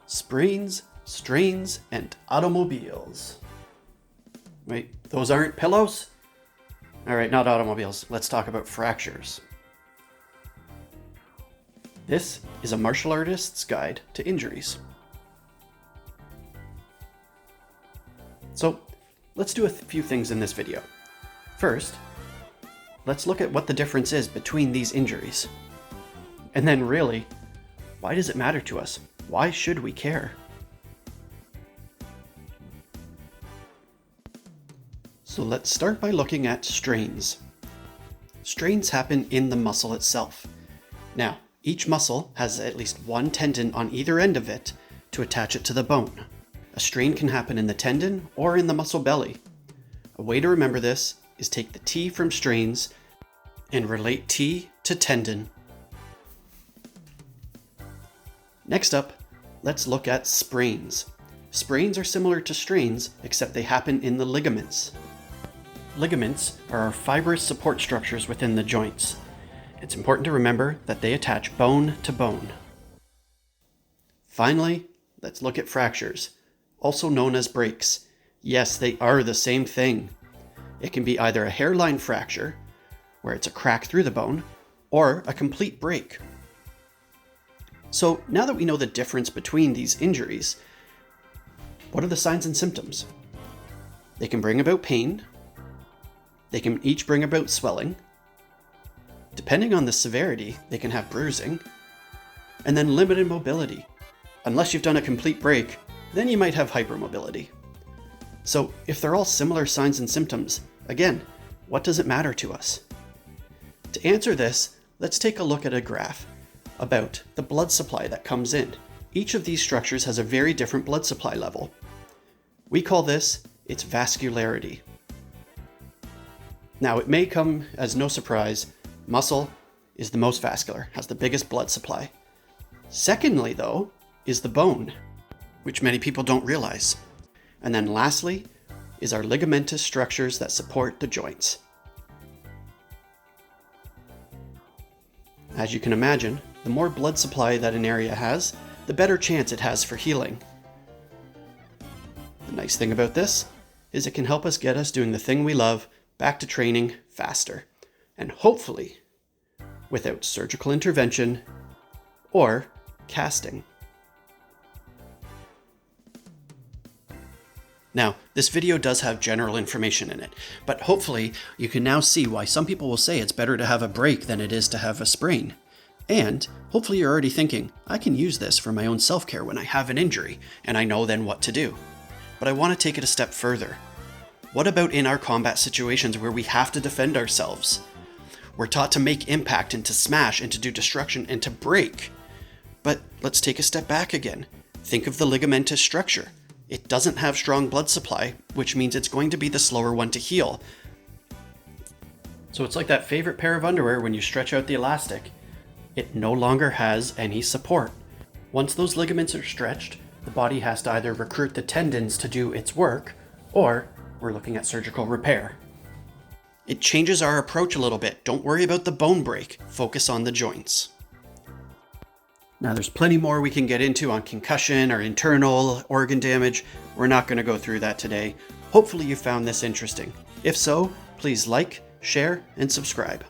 sprains, strains, and automobiles. Wait, those aren't pillows? All right, not automobiles. Let's talk about fractures. This is a martial artist's guide to injuries. So let's do a few things in this video. First, let's look at what the difference is between these injuries. And then really, why does it matter to us? Why should we care? So let's start by looking at strains. Strains happen in the muscle itself. Now, each muscle has at least one tendon on either end of it to attach it to the bone. A strain can happen in the tendon or in the muscle belly. A way to remember this is take the T from strains and relate T to tendon. Next up, let's look at sprains. Sprains are similar to strains, except they happen in the ligaments. Ligaments are our fibrous support structures within the joints. It's important to remember that they attach bone to bone. Finally, let's look at fractures, also known as breaks. Yes, they are the same thing. It can be either a hairline fracture, where it's a crack through the bone, or a complete break. So now that we know the difference between these injuries, what are the signs and symptoms? They can bring about pain. They can each bring about swelling. Depending on the severity, they can have bruising. And then limited mobility. Unless you've done a complete break, then you might have hypermobility. So if they're all similar signs and symptoms, again, what does it matter to us? To answer this, let's take a look at a graph about the blood supply that comes in. Each of these structures has a very different blood supply level. We call this its vascularity. Now, it may come as no surprise, muscle is the most vascular, has the biggest blood supply. Secondly, though, is the bone, which many people don't realize. And then lastly is our ligamentous structures that support the joints. As you can imagine, the more blood supply that an area has, the better chance it has for healing. The nice thing about this is it can help us get us doing the thing we love, back to training faster, and hopefully without surgical intervention or casting. Now, this video does have general information in it, but hopefully you can now see why some people will say it's better to have a break than it is to have a sprain. And hopefully you're already thinking, I can use this for my own self-care when I have an injury, and I know then what to do. But I want to take it a step further. What about in our combat situations where we have to defend ourselves? We're taught to make impact and to smash and to do destruction and to break. But let's take a step back again. Think of the ligamentous structure. It doesn't have strong blood supply, which means it's going to be the slower one to heal. So it's like that favorite pair of underwear when you stretch out the elastic. It no longer has any support. Once those ligaments are stretched, the body has to either recruit the tendons to do its work, or we're looking at surgical repair. It changes our approach a little bit. Don't worry about the bone break. Focus on the joints. Now, there's plenty more we can get into on concussion or internal organ damage. We're not going to go through that today. Hopefully you found this interesting. If so, please like, share, and subscribe.